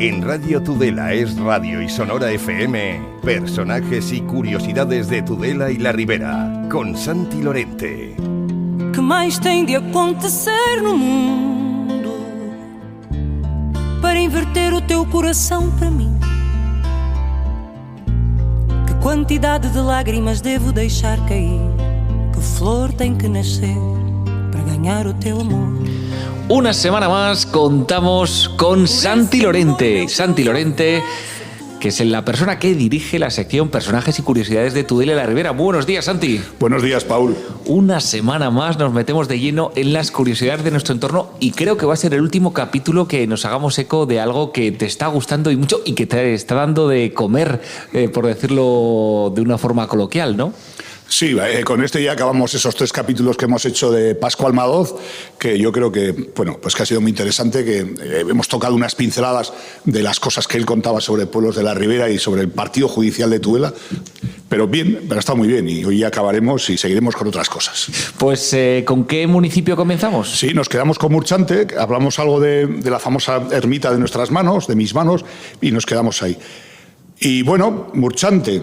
En Radio Tudela es Radio y Sonora FM, personajes y curiosidades de Tudela y la Ribera, con Santi Lorente. Que mais tem de acontecer no mundo para inverter o teu coração para mim? Que quantidade de lágrimas devo deixar cair? Que flor tem que nascer para ganhar o teu amor? Una semana más contamos con Santi Lorente. Santi Lorente, que es la persona que dirige la sección Personajes y Curiosidades de Tudela y la Ribera. Buenos días, Santi. Buenos días, Paul. Una semana más nos metemos de lleno en las curiosidades de nuestro entorno y creo que va a ser el último capítulo que nos hagamos eco de algo que te está gustando y mucho y que te está dando de comer, por decirlo de una forma coloquial, ¿no? Sí, con este ya acabamos esos 3 capítulos que hemos hecho de Pascual Madoz, que yo creo que, bueno, pues que ha sido muy interesante, que hemos tocado unas pinceladas de las cosas que él contaba sobre pueblos de la Ribera y sobre el partido judicial de Tudela, pero ha estado muy bien y hoy ya acabaremos y seguiremos con otras cosas. Pues, ¿con qué municipio comenzamos? Sí, nos quedamos con Murchante, hablamos algo de la famosa ermita de nuestras manos, de mis manos, y nos quedamos ahí. Y bueno, Murchante...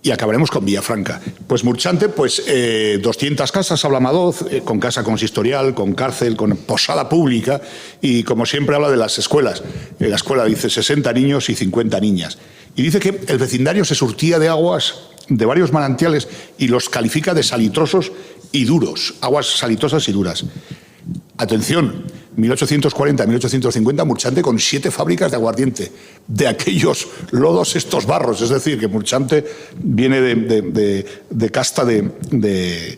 Y acabaremos con Villafranca. Pues Murchante, 200 casas, habla Madoz, con casa consistorial, con cárcel, con posada pública, y como siempre habla de las escuelas. La escuela dice 60 niños y 50 niñas. Y dice que el vecindario se surtía de aguas de varios manantiales y los califica de salitrosos y duros, aguas salitrosas y duras. Atención, 1840-1850, Murchante con 7 fábricas de aguardiente, de aquellos lodos estos barros, es decir, que Murchante viene de casta de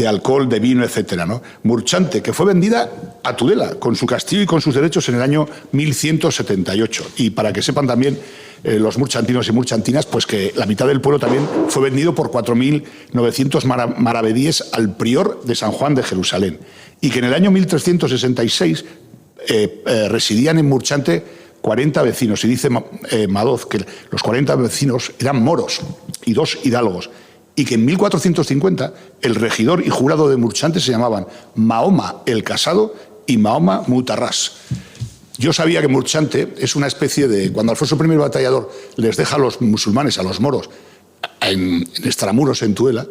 alcohol, de vino, etcétera, ¿no? Murchante, que fue vendida a Tudela, con su castillo y con sus derechos en el año 1178. Y para que sepan también los murchantinos y murchantinas, pues que la mitad del pueblo también fue vendido por 4.900 maravedíes al prior de San Juan de Jerusalén. Y que en el año 1366 residían en Murchante 40 vecinos. Y dice Madoz que los 40 vecinos eran moros y 2 hidalgos. Y que en 1450 el regidor y jurado de Murchante se llamaban Mahoma el Casado y Mahoma Mutarrás. Yo sabía que Murchante es una especie de... Cuando Alfonso I Batallador les deja a los musulmanes, a los moros, en extramuros en Tudela,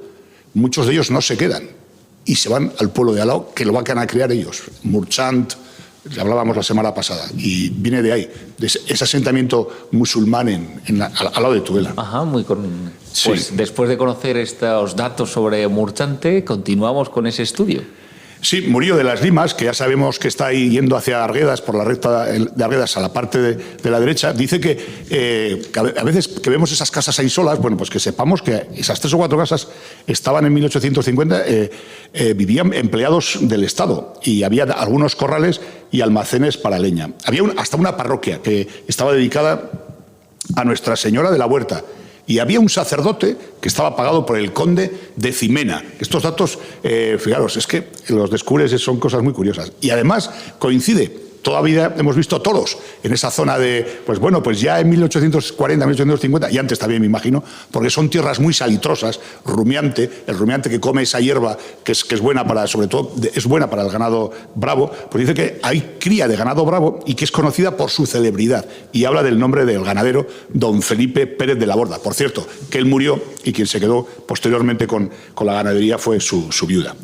muchos de ellos no se quedan y se van al pueblo de al lado, que lo van a crear ellos. Murchant, hablábamos la semana pasada, y viene de ahí, de ese asentamiento musulmán al lado de Tudela. Ajá, Sí. Pues después de conocer estos datos sobre Murchante, continuamos con ese estudio. Sí, Murillo de las Limas, que ya sabemos que está ahí yendo hacia Arguedas, por la recta de Arguedas a la parte de la derecha, dice que a veces que vemos esas casas ahí solas, bueno, pues que sepamos que esas 3 o 4 casas estaban en 1850, vivían empleados del Estado y había algunos corrales y almacenes para leña. Había hasta una parroquia que estaba dedicada a Nuestra Señora de la Huerta. Y había un sacerdote que estaba pagado por el conde de Cimena. Estos datos, fijaros, es que los descubres son cosas muy curiosas. Y además coincide, todavía hemos visto toros en esa zona de, pues bueno, pues ya en 1840, 1850, y antes también me imagino, porque son tierras muy salitrosas, rumiante, el rumiante que come esa hierba que es buena para, sobre todo, es buena para el ganado bravo, pues dice que hay cría de ganado bravo y que es conocida por su celebridad. Y habla del nombre del ganadero, don Felipe Pérez de la Borda. Por cierto, que él murió y quien se quedó posteriormente con la ganadería fue su viuda.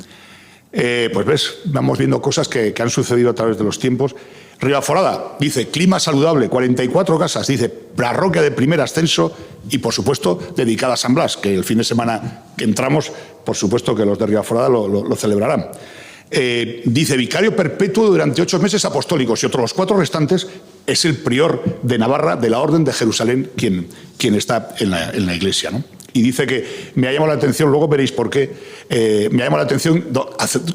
Pues ves, vamos viendo cosas que han sucedido a través de los tiempos. Ribaforada, dice, clima saludable, 44 casas, dice, parroquia de primer ascenso y, por supuesto, dedicada a San Blas, que el fin de semana que entramos, por supuesto que los de Ribaforada lo celebrarán. Dice, vicario perpetuo durante 8 meses apostólicos y otros los 4 restantes es el prior de Navarra de la Orden de Jerusalén quien está en la iglesia, ¿no? Y dice que me ha llamado la atención, luego veréis por qué, me ha llamado la atención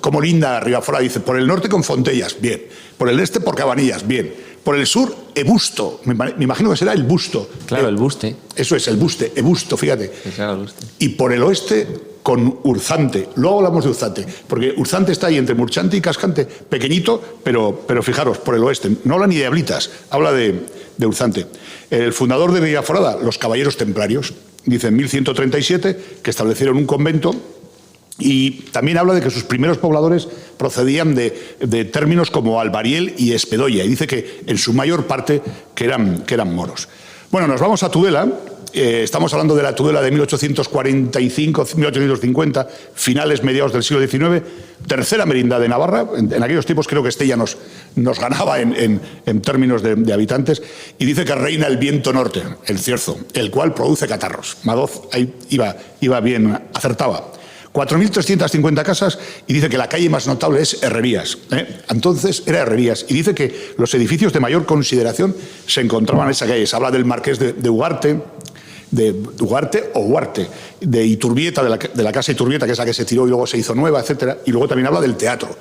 como linda Ribaforada, dice, por el norte con Fontellas, bien, por el este por Cabanillas, bien, por el sur Ebusto, me imagino que será el busto. Claro, el buste. Eso es, el buste, Ebusto, fíjate. Claro, el buste. Y por el oeste con Urzante, luego hablamos de Urzante, porque Urzante está ahí entre Murchante y Cascante, pequeñito, pero fijaros, por el oeste, no habla ni de Ablitas, habla de Urzante. El fundador de Ribaforada, los caballeros templarios, dice en 1137 que establecieron un convento Y también habla de que sus primeros pobladores procedían de términos como Albariel y Espedoya, y dice que en su mayor parte que eran moros. Bueno, nos vamos a Tudela. Estamos hablando de la Tudela de 1845-1850, finales, mediados del siglo XIX, tercera merindad de Navarra. En aquellos tiempos creo que Estella nos ganaba en términos de habitantes, y dice que reina el viento norte, el cierzo, el cual produce catarros. Madoz ahí iba bien, acertaba. 4.350 casas, y dice que la calle más notable es Herrerías. Entonces era Herrerías, y dice que los edificios de mayor consideración se encontraban en esa calle. Se habla del Marqués de Ugarte, de Iturbieta, de la casa Iturbieta, que es la que se tiró y luego se hizo nueva, etcétera. Y luego también habla del teatro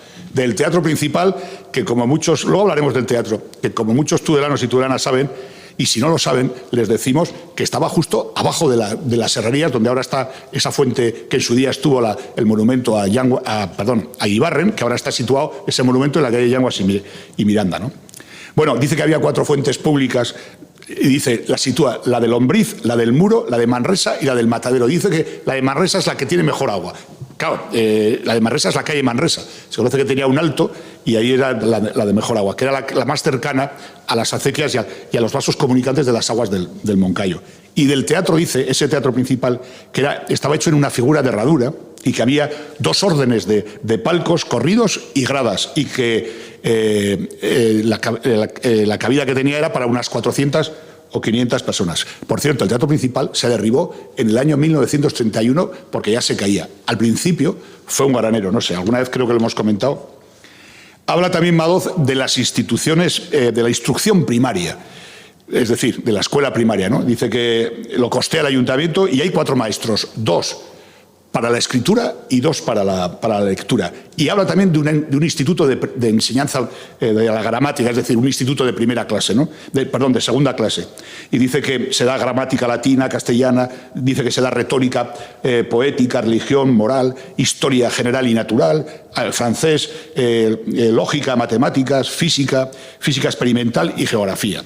principal, que como muchos, luego hablaremos del teatro, que como muchos tudelanos y tudelanas saben, y si no lo saben, les decimos que estaba justo abajo de las Herrerías, donde ahora está esa fuente que en su día estuvo el monumento a Ibarren, que ahora está situado ese monumento en la calle Yanguas y Miranda, ¿no? Bueno, dice que había 4 fuentes públicas, y dice, la sitúa la de Lombriz, la del Muro, la de Manresa y la del Matadero. Dice que la de Manresa es la que tiene mejor agua. Claro, la de Manresa es la calle Manresa. Se conoce que tenía un alto y ahí era la de mejor agua, que era la más cercana a las acequias y a los vasos comunicantes de las aguas del Moncayo. Y del teatro, dice, ese teatro principal, que estaba hecho en una figura de herradura, y que había 2 órdenes de palcos, corridos y gradas, y que la cabida que tenía era para unas 400 o 500 personas. Por cierto, el teatro principal se derribó en el año 1931 porque ya se caía. Al principio fue un granero, no sé, alguna vez creo que lo hemos comentado. Habla también Madoz de las instituciones de la instrucción primaria, es decir, de la escuela primaria, ¿no? Dice que lo costea el ayuntamiento y hay 4 maestros, 2 para la escritura y 2 para la lectura. Y habla también de un instituto de enseñanza de la gramática, es decir, un instituto de primera clase, ¿no? De segunda clase. Y dice que se da gramática latina, castellana, dice que se da retórica, poética, religión, moral, historia general y natural, francés, lógica, matemáticas, física experimental y geografía.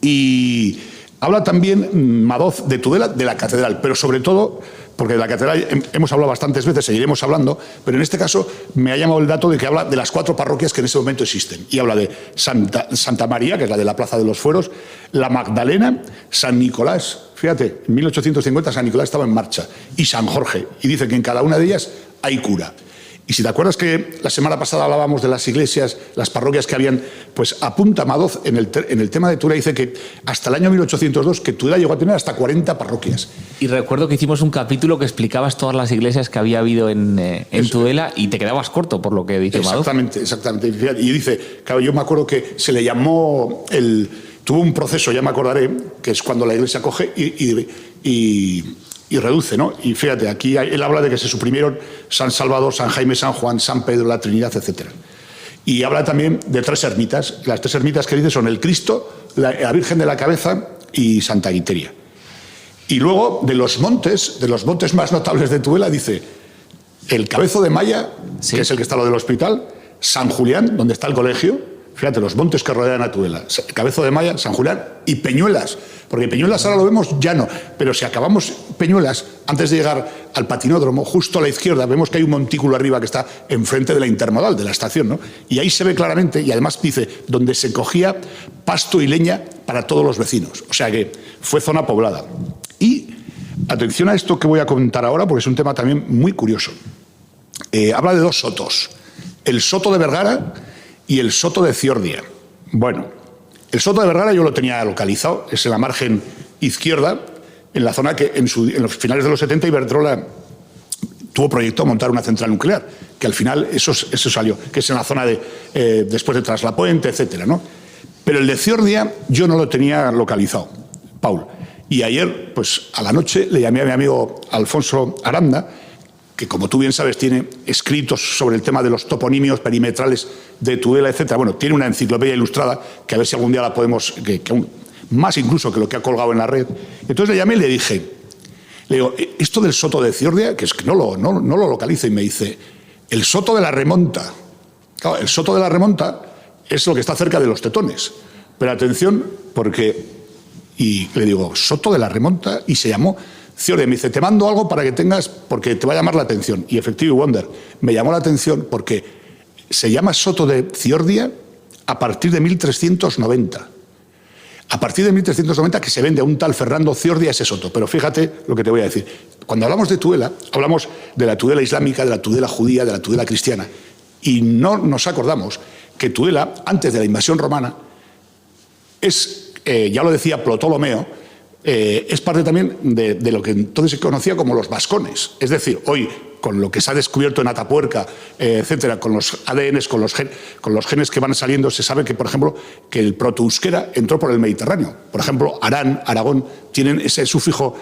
Y habla también Madoz de Tudela, de la catedral, pero sobre todo, porque de la catedral hemos hablado bastantes veces, seguiremos hablando, pero en este caso me ha llamado el dato de que habla de las 4 parroquias que en ese momento existen. Y habla de Santa María, que es la de la Plaza de los Fueros, la Magdalena, San Nicolás, fíjate, en 1850 San Nicolás estaba en marcha, y San Jorge, y dice que en cada una de ellas hay cura. Y si te acuerdas que la semana pasada hablábamos de las iglesias, las parroquias que habían, pues apunta Madoz en el tema de Tudela, dice que hasta el año 1802 que Tudela llegó a tener hasta 40 parroquias. Y recuerdo que hicimos un capítulo que explicabas todas las iglesias que había habido en Tudela y te quedabas corto por lo que dice Madoz. Exactamente. Y dice, claro, yo me acuerdo que se le llamó, tuvo un proceso, ya me acordaré, que es cuando la iglesia coge y reduce, ¿no? Y fíjate, aquí él habla de que se suprimieron San Salvador, San Jaime, San Juan, San Pedro, la Trinidad, etc. Y habla también de 3 ermitas. Las 3 ermitas que dice son el Cristo, la Virgen de la Cabeza y Santa Guiteria. Y luego de los montes más notables de Tudela, dice el Cabezo de Maya, sí, que es el que está lo del hospital, San Julián, donde está el colegio. Fíjate, los montes que rodean a Tudela, Cabezo de Maya, San Julián y Peñuelas, porque Peñuelas ahora lo vemos llano, pero si acabamos Peñuelas, antes de llegar al patinódromo, justo a la izquierda, vemos que hay un montículo arriba que está enfrente de la intermodal, de la estación, ¿no? Y ahí se ve claramente, y además dice, donde se cogía pasto y leña para todos los vecinos, o sea que fue zona poblada. Y atención a esto que voy a comentar ahora, porque es un tema también muy curioso. Habla de 2 sotos, el Soto de Vergara y el Soto de Ciordia. Bueno, el Soto de Vergara yo lo tenía localizado, es en la margen izquierda, en la zona que en los finales de los 70 Iberdrola tuvo proyecto montar una central nuclear, que al final eso salió, que es en la zona después de Traslapuente, etcétera, ¿no? Pero el de Ciordia yo no lo tenía localizado, Paul. Y ayer, pues a la noche, le llamé a mi amigo Alfonso Aranda, que como tú bien sabes tiene escritos sobre el tema de los toponimios perimetrales de Tudela, etcétera. Bueno, tiene una enciclopedia ilustrada que a ver si algún día la podemos, más incluso que lo que ha colgado en la red. Entonces le llamé y le digo, esto del Soto de Ciordia, que es que no lo localizo, y me dice, el Soto de la Remonta. Claro, el Soto de la Remonta es lo que está cerca de los Tetones. Pero atención, porque, y le digo, Soto de la Remonta, y se llamó Ciordia. Me dice, te mando algo para que tengas, porque te va a llamar la atención. Y Effective Wonder me llamó la atención porque se llama Soto de Ciordia a partir de 1390. A partir de 1390 que se vende a un tal Fernando Ciordia ese soto. Pero fíjate lo que te voy a decir. Cuando hablamos de Tudela, hablamos de la Tudela islámica, de la Tudela judía, de la Tudela cristiana. Y no nos acordamos que Tudela, antes de la invasión romana, es, ya lo decía Ptolomeo, es parte también de lo que entonces se conocía como los vascones. Es decir, hoy, con lo que se ha descubierto en Atapuerca, etcétera, con los ADNs, con los genes que van saliendo, se sabe que, por ejemplo, que el protoeuskera entró por el Mediterráneo. Por ejemplo, Arán, Aragón, tienen ese sufijo,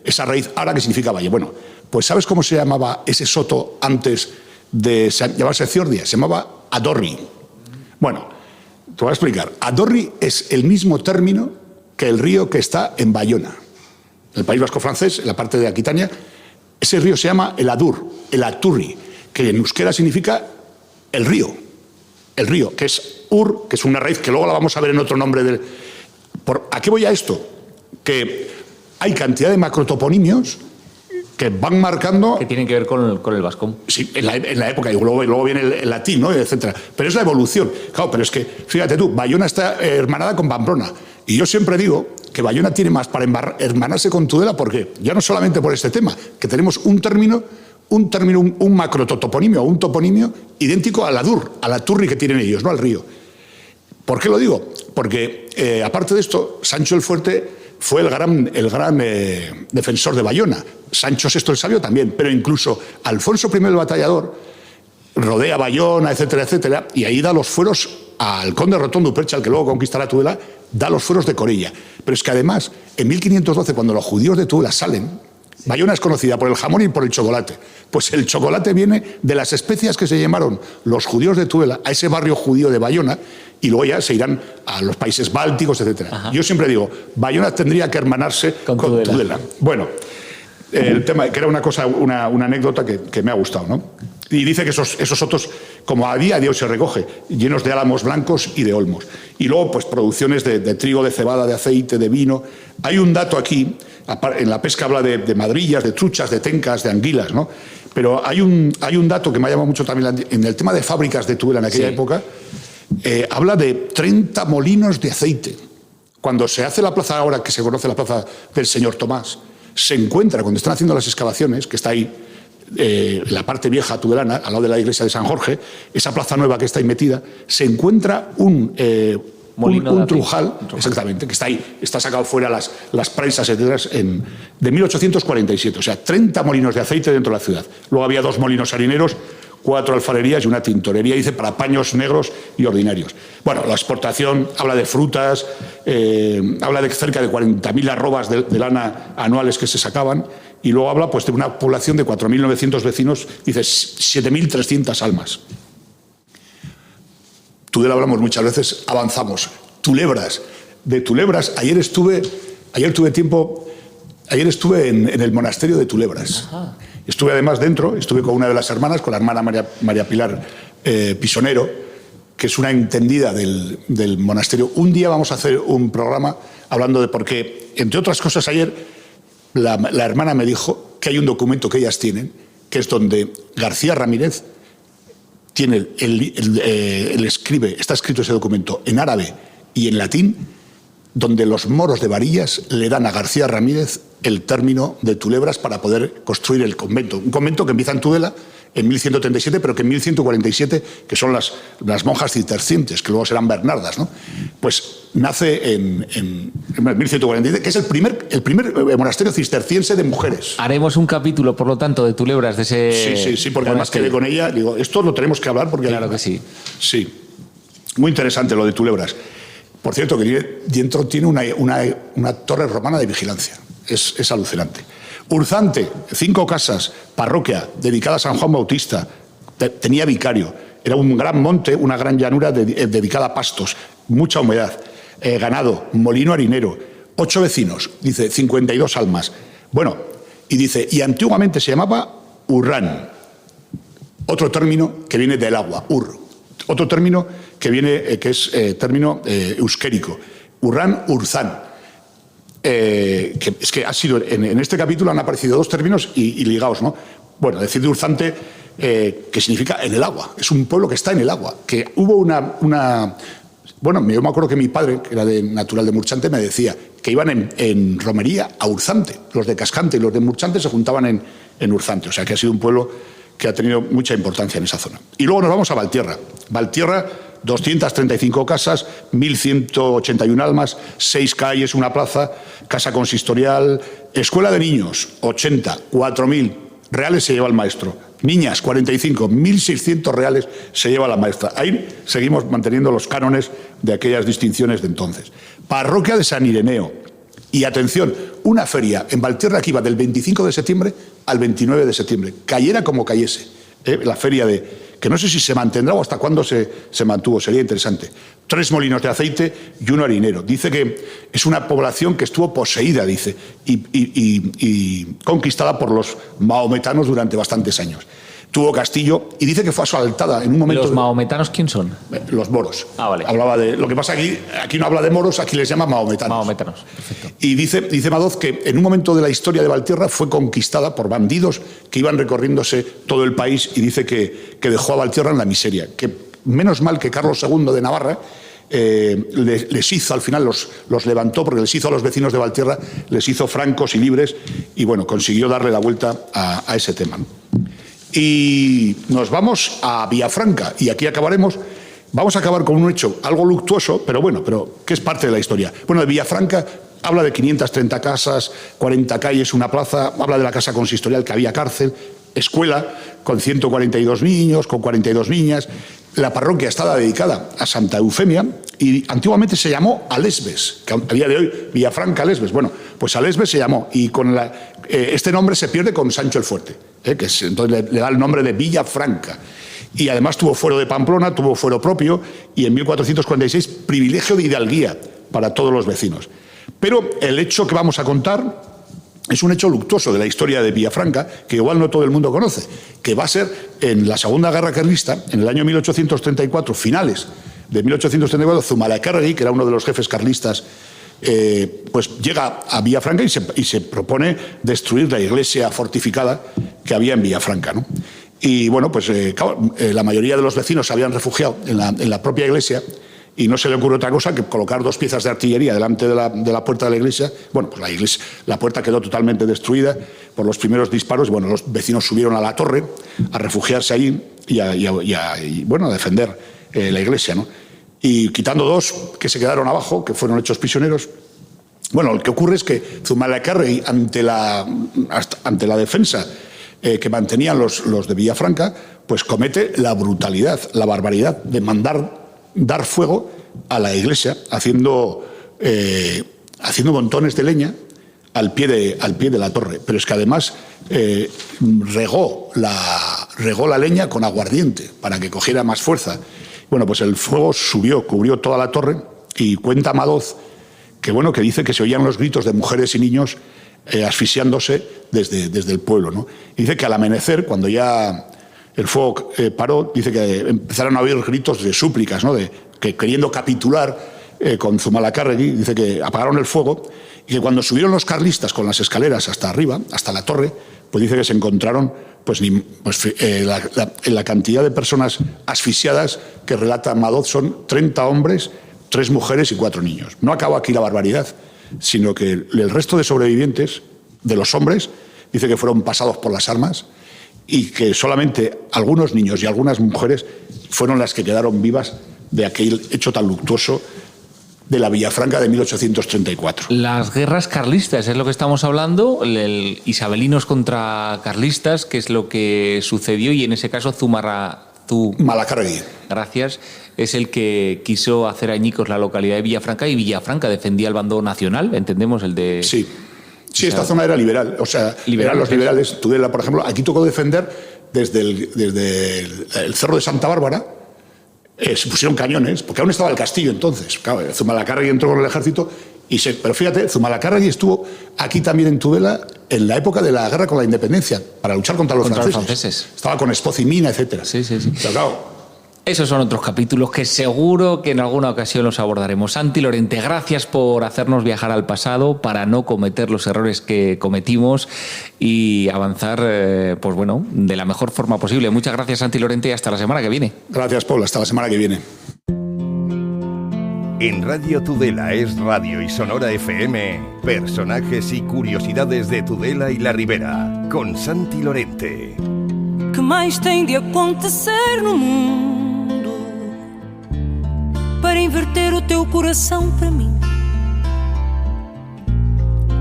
esa raíz ara que significa valle. Bueno, pues ¿sabes cómo se llamaba ese soto antes de llamarse Ciordia? Se llamaba Adorri. Bueno, te voy a explicar. Adorri es el mismo término que el río que está en Bayona, en el País Vasco francés, en la parte de Aquitania. Ese río se llama el Adur, el Aturri, que en euskera significa el río, que es Ur, que es una raíz que luego la vamos a ver en otro nombre. ¿A qué voy a esto? Que hay cantidad de macrotoponimios que van marcando... Que tienen que ver con el vascón. Sí, en la época, y luego viene el latín, ¿no? Etcétera. Pero es la evolución. Claro, pero es que, fíjate tú, Bayona está hermanada con Pamplona. Y yo siempre digo que Bayona tiene más para hermanarse con Tudela, porque ya no solamente por este tema, que tenemos un macrotoponimio, un toponimio idéntico al Adur, al Aturri que tienen ellos, no al río. ¿Por qué lo digo? Porque, aparte de esto, Sancho el Fuerte fue el gran defensor de Bayona. Sancho VI el Sabio también, pero incluso Alfonso I el Batallador rodea Bayona, etcétera, etcétera, y ahí da los fueros al conde Rotondo Upercha, al que luego conquistará Tudela, da los fueros de Corella. Pero es que además, en 1512, cuando los judíos de Tudela salen, Bayona es conocida por el jamón y por el chocolate. Pues el chocolate viene de las especias que se llamaron los judíos de Tudela a ese barrio judío de Bayona, y luego ya se irán a los países bálticos, etcétera. Ajá. Yo siempre digo, Bayona tendría que hermanarse con Tudela. Bueno, el tema, que era una anécdota que me ha gustado, ¿no? Y dice que esos sotos, como a día de hoy se recoge, llenos de álamos blancos y de olmos. Y luego, pues, producciones de trigo, de cebada, de aceite, de vino. Hay un dato aquí, en la pesca habla de madrillas, de truchas, de tencas, de anguilas, ¿no? Pero hay un dato que me ha llamado mucho también en el tema de fábricas de Tudela en aquella época. Habla de 30 molinos de aceite. Cuando se hace la plaza ahora, que se conoce la plaza del Señor Tomás, se encuentra, cuando están haciendo las excavaciones, que está ahí, la parte vieja tudelana, al lado de la iglesia de San Jorge, esa plaza nueva que está ahí metida, se encuentra un trujal, exactamente, que está ahí, está sacado fuera las prensas, etcétera, de 1847, o sea, 30 molinos de aceite dentro de la ciudad. Luego había 2 molinos harineros, 4 alfarerías y una tintorería, dice, para paños negros y ordinarios. Bueno, la exportación habla de frutas, habla de cerca de 40.000 arrobas de lana anuales que se sacaban, y luego habla, pues, de una población de 4.900 vecinos, dice 7.300 almas. Tudela hablamos muchas veces, avanzamos. Tulebras. De Tulebras, ayer estuve en el monasterio de Tulebras. Ajá. Estuve además dentro, estuve con una de las hermanas, con la hermana María Pilar Pisonero, que es una entendida del monasterio. Un día vamos a hacer un programa hablando de por qué, entre otras cosas, ayer la hermana me dijo que hay un documento que ellas tienen, que es donde García Ramírez tiene escribe, está escrito ese documento en árabe y en latín, donde los moros de Varillas le dan a García Ramírez el término de Tulebras para poder construir el convento. Un convento que empieza en Tudela en 1137, pero que en 1147, que son las monjas cistercienses, que luego serán bernardas, ¿no? Pues nace en 1147, que es el primer monasterio cisterciense de mujeres. Haremos un capítulo, por lo tanto, de Tulebras, de ese... Sí, porque además quedé con ella, digo, esto lo tenemos que hablar porque... Claro que sí. Sí, muy interesante lo de Tulebras. Por cierto, que dentro tiene una torre romana de vigilancia. Es alucinante. Urzante, 5 casas, parroquia, dedicada a San Juan Bautista. Tenía vicario. Era un gran monte, una gran llanura dedicada a pastos, mucha humedad, ganado, molino harinero, 8 vecinos, dice, 52 almas. Bueno, y dice, y antiguamente se llamaba Urrán. Otro término que viene del agua, ur. Otro término que viene, que es término euskérico. Urrán, Urzán. que es que ha sido, en este capítulo han aparecido dos términos y ligados, ¿no? Bueno, decir de Urzante, que significa en el agua, es un pueblo que está en el agua, que hubo bueno, yo me acuerdo que mi padre, que era natural de Murchante, me decía que iban en romería a Urzante, los de Cascante y los de Murchante se juntaban en Urzante, o sea que ha sido un pueblo que ha tenido mucha importancia en esa zona. Y luego nos vamos a Valtierra. Valtierra, 235 casas, 1.181 almas, 6 calles, una plaza, casa consistorial, escuela de niños, 80, 4.000 reales se lleva el maestro. Niñas, 45, 1.600 reales se lleva la maestra. Ahí seguimos manteniendo los cánones de aquellas distinciones de entonces. Parroquia de San Ireneo. Y atención, una feria en Valtierra que iba del 25 de septiembre al 29 de septiembre. Cayera como cayese. La feria que no sé si se mantendrá o hasta cuándo se mantuvo, sería interesante. 3 molinos de aceite y 1 harinero. Dice que es una población que estuvo poseída, dice, y conquistada por los maometanos durante bastantes años. Tuvo castillo y dice que fue asaltada en un momento... ¿Los maometanos quién son? Los moros. Ah, vale. Hablaba de... Lo que pasa aquí no habla de moros, aquí les llama maometanos. Maometanos, perfecto. Y dice Madoz que en un momento de la historia de Valtierra fue conquistada por bandidos que iban recorriéndose todo el país y dice que dejó a Valtierra en la miseria. Que menos mal que Carlos II de Navarra les hizo, al final los levantó, porque les hizo a los vecinos de Valtierra, les hizo francos y libres y bueno, consiguió darle la vuelta a ese tema, ¿no? Y nos vamos a Villafranca y aquí acabaremos. Vamos a acabar con un hecho algo luctuoso, pero que es parte de la historia. Bueno, de Villafranca habla de 530 casas, 40 calles, una plaza, habla de la casa consistorial, que había cárcel, escuela con 142 niños, con 42 niñas. La parroquia estaba dedicada a Santa Eufemia y antiguamente se llamó Alesbes, que a día de hoy Villafranca Alesbes. Bueno, pues Alesbes se llamó y con este nombre se pierde con Sancho el Fuerte, que entonces le da el nombre de Villafranca. Y además tuvo fuero de Pamplona, tuvo fuero propio y en 1446 privilegio de hidalguía para todos los vecinos. Pero el hecho que vamos a contar es un hecho luctuoso de la historia de Villafranca, que igual no todo el mundo conoce, que va a ser en la Segunda Guerra Carlista, en el año 1834, finales de 1834, Zumalacárregui, que era uno de los jefes carlistas, pues llega a Villafranca y se propone destruir la iglesia fortificada que había en Villafranca, ¿no? Y bueno, pues la mayoría de los vecinos se habían refugiado en la propia iglesia y no se le ocurre otra cosa que colocar 2 piezas de artillería delante de la puerta de la iglesia. Bueno, pues la puerta quedó totalmente destruida por los primeros disparos. Bueno, los vecinos subieron a la torre a refugiarse allí y a defender la iglesia, ¿no? Y quitando 2 que se quedaron abajo, que fueron hechos prisioneros. Bueno, lo que ocurre es que Zumalacárregui, ante la defensa que mantenían los de Villafranca, pues comete la brutalidad, la barbaridad de dar fuego a la iglesia, haciendo montones de leña al pie de la torre. Pero es que además regó la leña con aguardiente para que cogiera más fuerza. Bueno, pues el fuego cubrió toda la torre y cuenta Madoz que dice que se oían los gritos de mujeres y niños asfixiándose desde el pueblo, ¿no? Y dice que al amanecer, cuando ya el fuego paró, dice que empezaron a oír gritos de súplicas, ¿no? Que queriendo capitular con Zumalacárregui. Dice que apagaron el fuego y que cuando subieron los carlistas con las escaleras hasta arriba, hasta la torre, pues dice que se encontraron la cantidad de personas asfixiadas que relata Madoz son 30 hombres, 3 mujeres y 4 niños. No acaba aquí la barbaridad, sino que el resto de sobrevivientes, de los hombres, dice que fueron pasados por las armas y que solamente algunos niños y algunas mujeres fueron las que quedaron vivas de aquel hecho tan luctuoso de la Villafranca de 1834. Las guerras carlistas es lo que estamos hablando, el isabelinos contra carlistas, que es lo que sucedió, y en ese caso Zumalacárregui. Gracias. Es el que quiso hacer añicos la localidad de Villafranca, y Villafranca defendía el bando nacional, entendemos, el de... Sí, esta zona era liberal, o sea, eran los liberales. Tudela, por ejemplo, aquí tocó defender desde el Cerro de Santa Bárbara. Se pusieron cañones, porque aún estaba el castillo entonces. Claro, Zumalacárregui entró con el ejército, pero fíjate, Zumalacárregui estuvo aquí también en Tudela en la época de la guerra con la independencia, para luchar contra los franceses. Estaba con Espoz y Mina, etc. Sí. Pero claro, Esos son otros capítulos que seguro que en alguna ocasión los abordaremos. Santi Lorente, gracias por hacernos viajar al pasado para no cometer los errores que cometimos y avanzar, pues bueno, de la mejor forma posible. Muchas gracias, Santi Lorente, y hasta la semana que viene. Gracias, Paul. Hasta la semana que viene. En Radio Tudela es Radio y Sonora FM, personajes y curiosidades de Tudela y la Ribera, con Santi Lorente. Que mais tem de acontecer no mundo para inverter o teu coração para mim?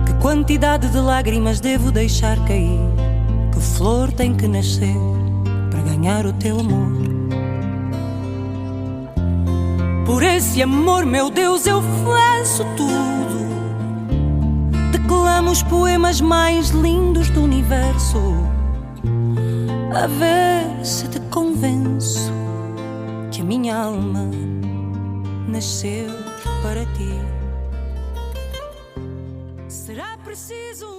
Que quantidade de lágrimas devo deixar cair? Que flor tem que nascer para ganhar o teu amor? Por esse amor, meu Deus, eu faço tudo. Declamo os poemas mais lindos do universo. A ver se te convenço que a minha alma nasceu para ti. Será preciso